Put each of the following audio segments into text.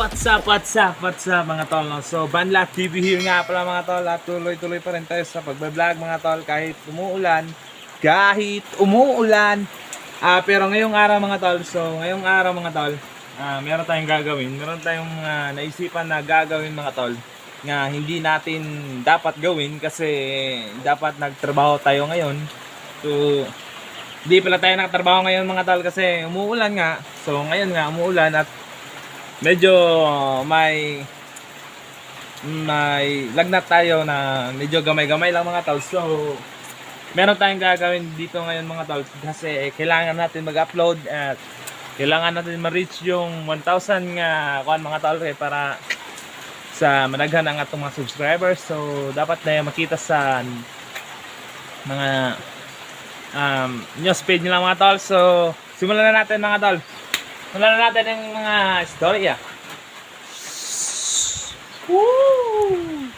what's up mga tol, no? So Banlat TV here nga pala mga tol, at tuloy-tuloy pa rin tayo sa pagbablog mga tol kahit umuulan. Pero ngayong araw mga tol, meron tayong gagawin. Meron tayong naisipan na gagawin mga tol nga hindi natin dapat gawin kasi dapat nagtrabaho tayo ngayon. So hindi pala tayo nagtrabaho ngayon mga tol kasi umuulan nga. So ngayon nga umuulan at medyo may lagnat tayo na medyo gamay-gamay lang mga tol. So meron tayong gagawin dito ngayon mga tol kasi kailangan natin mag-upload at kailangan natin ma-reach yung 1,000 nga mga tol para sa managhan ang atong mga subscribers. So dapat na makita sa mga news page nila mga tol. So simulan na natin mga tol. Simulan na natin yung mga storya. Woo!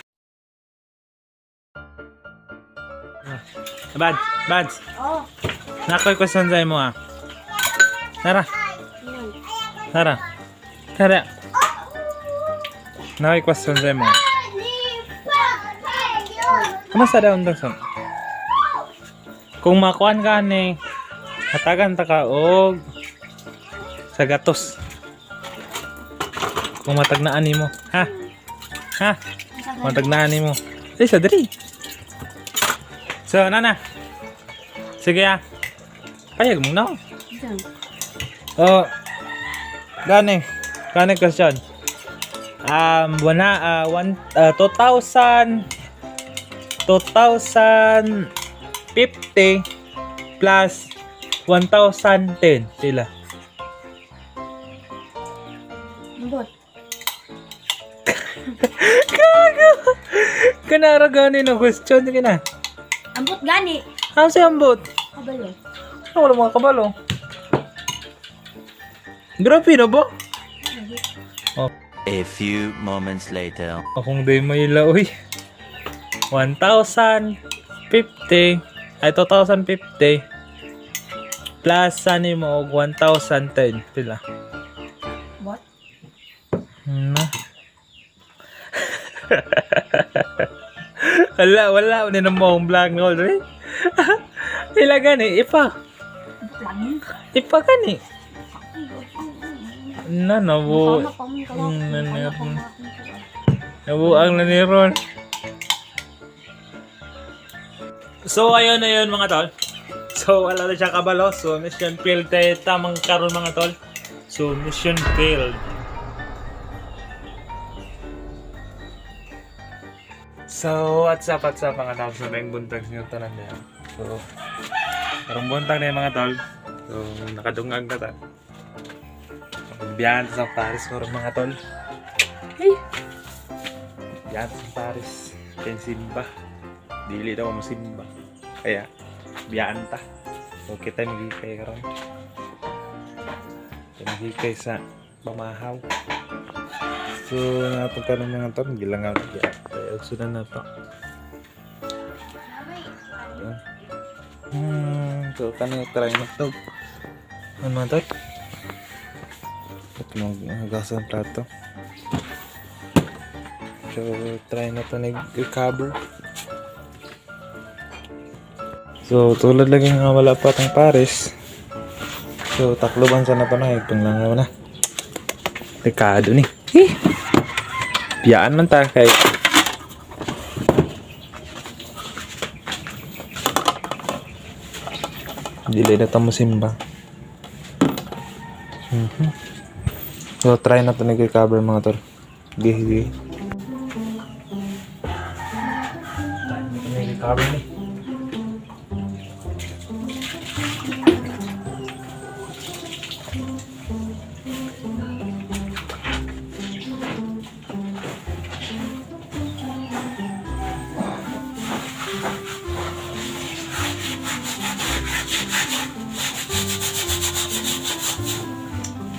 Bads. Oh. Nakoy question sa'yo mo Tara. Nakoy question sa'yo mo. Kamusta daw ang dagson? Kung makuan ka ni hatagan ta ka og sa gatos. Kung matagnaan mo. Ha? Matagnaan mo. Sa diri. So, nana. Sige payag mo na. Oh. Gani question. 2050 plus 1010 sila. Ambot. Kago. Kanara gani no question kina. Ambot gani. Ano si ambot? Kabalo. Wala mga kabalo. Grabe na ba? A few moments later. Akong day may laoy. 1,050 ay 2,050 plus sani mo og 1,010 pila. What? Wala ni mo ang vlog no re. Ila gani ipa gani. Nabo ang naniron. So ayun na yun mga tol. So wala na siya kabalo. So mission failed tayo tamang karon mga tol. So mission failed. So what's up mga tol. So may buntag niyo tanan niya. So karong buntag na yung mga tol. So nakadungag na ta. Biyahan sa Paris karong mga tol. Hey. Biyahan sa Paris. Ken simba. Dili daw mo simba. Kaya biyahan ta. So kita magikay karon. Magikay sa pamahaw. So napagkaroon mga tol, gilangaw na. Kaya sudan na to. So kanina try na to. Ano man to? At magasan plato. So try na to nag-recover. So tulad lagi nga wala pa tang Paris. So takloban sa na to na panglangaw na. Dekado ni. Biyaan man ta kay dili na ta mo simba. So try na to nag-recover mga tol. Sige. Nag-recover ni.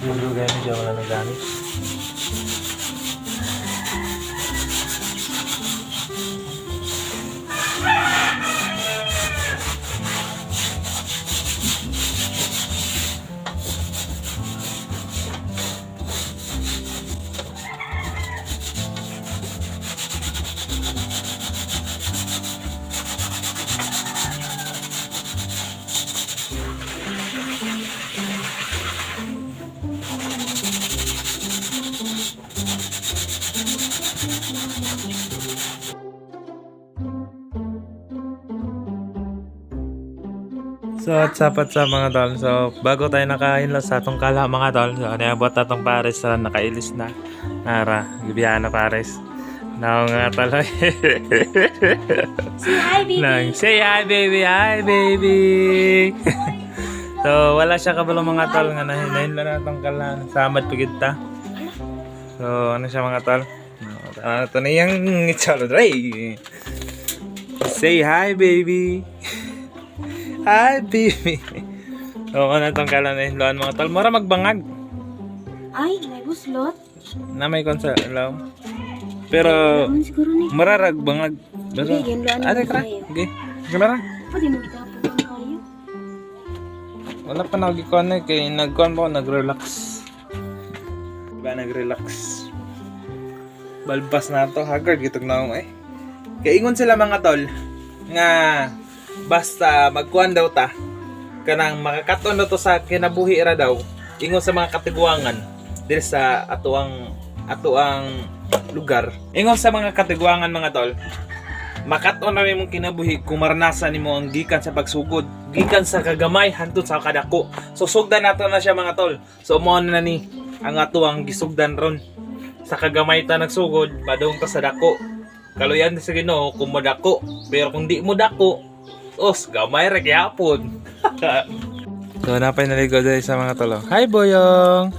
Dulu gani siya wala nagamit. So, sapat sa mga tol. So, bago tayo nakainlas sa atong kala mga tol. So, niabot atong pares sa nakailis na. Nara, gibihan na pares. Now nga tol. Say hi, baby. Say hi baby, hi baby. So, wala siya kabalo mga tol. Nga nahin lang atong kala. Samad pagid ta. So, ano siya mga tol? Ito na yung itsalo. Say hi baby. Hi, baby. So, ano itong kala na hinloan mga tol? Mura magbangag. Ay, may buslot. Na may konsa, alam. Pero, Ano siguro ni? mararag bangag. Pero, Sige, hinloan mo ate ka. kayo. Okay. Kamera. Pwede mo itapon ang kayo. Wala pa nagikon eh. Kaya nagkon po, nag-relax. Diba, nag-relax. Balbas na to. Haggard, gitog na ako eh. Kaya ingon sila mga tol, nga, basta magkuhan daw ta kanang makakaton na to sa kinabuhi ra daw ingon sa mga katiguangan diri sa atuang lugar ingon sa mga katiguangan mga tol makaton na nimong kinabuhi kung maranasan nimo ang gikan sa pagsugod gikan sa kagamay hantod sa kadako so sugdan nato na siya mga tol so mo na ni ang atuang gisugdan ron sa kagamay ta nagsugod padung ta sa dako kaluyan sa Ginoo kung modako pero kung di mo dako os, gamay ra gyapon. So, napay naligo dahil sa mga tolo. Hi, Boyong!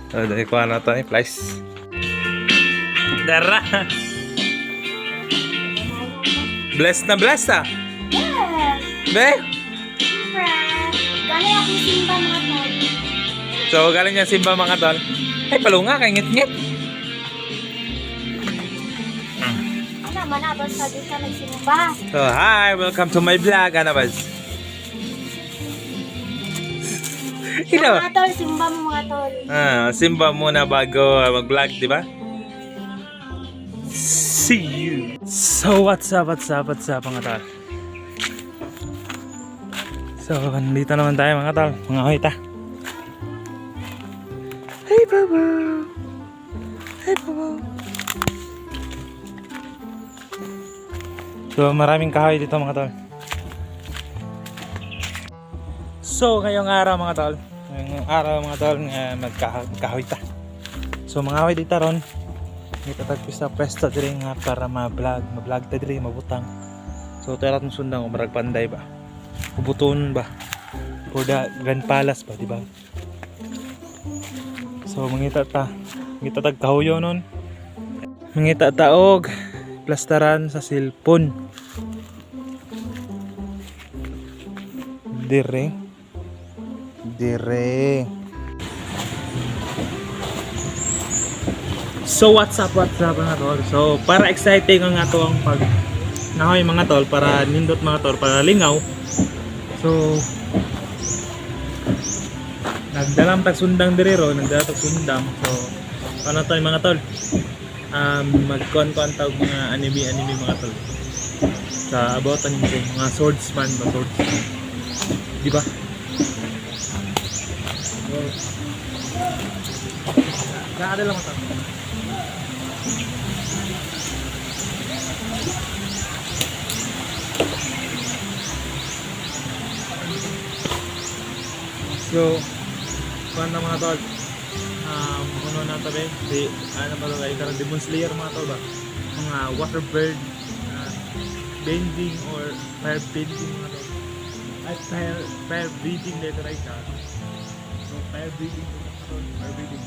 So, dahil ko na ito, please. Dara! Blessed na blessed, ah! Yes! Be? Friend! Galing ako simba mga tol. So, galing niya simba mga tol. Ay, palunga, kay ngit-ngit. Ano, manabas sa dito nagsimba. So, hi! Welcome to my vlog, Anabaz. Ino? Mga tol, simba mo mga tol. Simba muna bago mag-vlog, di ba? See you! So, what's up mga tol? So, nandito naman tayo mga tol. Mga hoita. Hey, Baba! Hey, Baba! So, maraming kahoy dito mga tol. So, ngayong araw mga tol. Magkahoy ta. So, mga kahoy dito ron. Dito tagpis sa pwesto diri nga para ma-vlog ta diri, mabutang. So, tarat mo sundang umarag panday ba? Ubuton ba? For the Grand Palace ba, di ba? So, mangita tag kahoyo nun. Mangita taog plastaran sa cellphone. Dire. So what's up mga tol? So para exciting ang ato ang pag nahoy mga tol para nindot mga tol para lingaw. So nagdalam tag sundang dire ro, nagdala tag sundang. So paano tayo mga tol? Magkon-kon tawag mga anime mga tol. Sa about ano mga swordsman ba swordsman. Di ba? So, nakada lang ito. So, kuhan na mga tol. Kuno na tabi. Ano ba ito kayo? Demon Slayer mga tol ba? Mga water bird bending or fire bending mga tol. At fire breathing letter right now. So fire breathing fire breathing.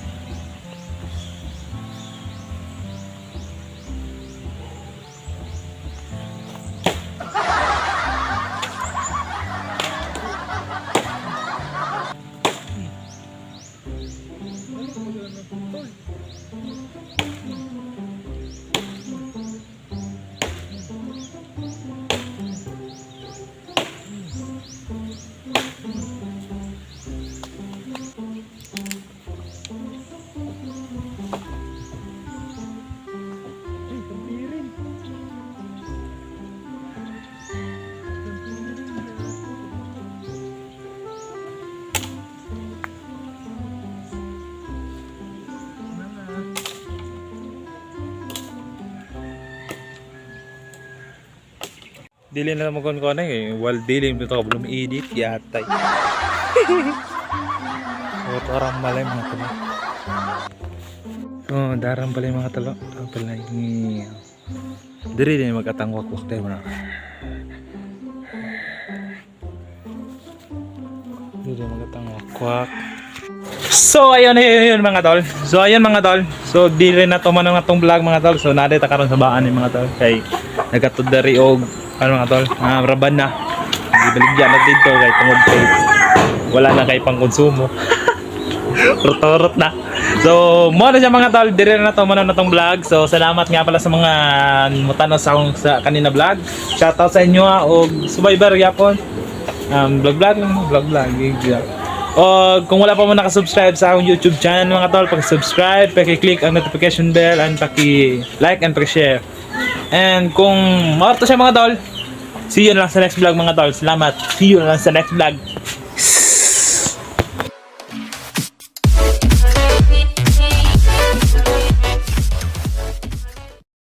Dili na mo kon eh. Wal dili mo to belum edit yatay. Oh, orang malay mga talo. Oh, darang pala yung mga talo. Oh, pala ini. Diri din magkatangwak-wak tayo na. Diri magkatangwak-wak. So ayun mga tol. So ayun mga tol. So di rin na to man ang atong vlog mga tol. So naday ta karon sa baan ni mga tol. Kay nagatud dari og ano mga tol, raban na. Gibaligyan na dito kay tungod kay wala na kay pangkonsumo. Rot na. So mo na siya mga tol. Di rin na to man na tong vlog. So salamat nga pala sa mga mutano sa kanina vlog. Shoutout sa inyo og subscriber gyapon. Vlog. O kung wala pa mo nakasubscribe sa akong YouTube channel mga tol, paki-subscribe, paki-click ang notification bell, and paki-like and paki-share. And kung maarto siya mga tol, see you na lang sa next vlog mga tol. Salamat. See you na lang sa next vlog.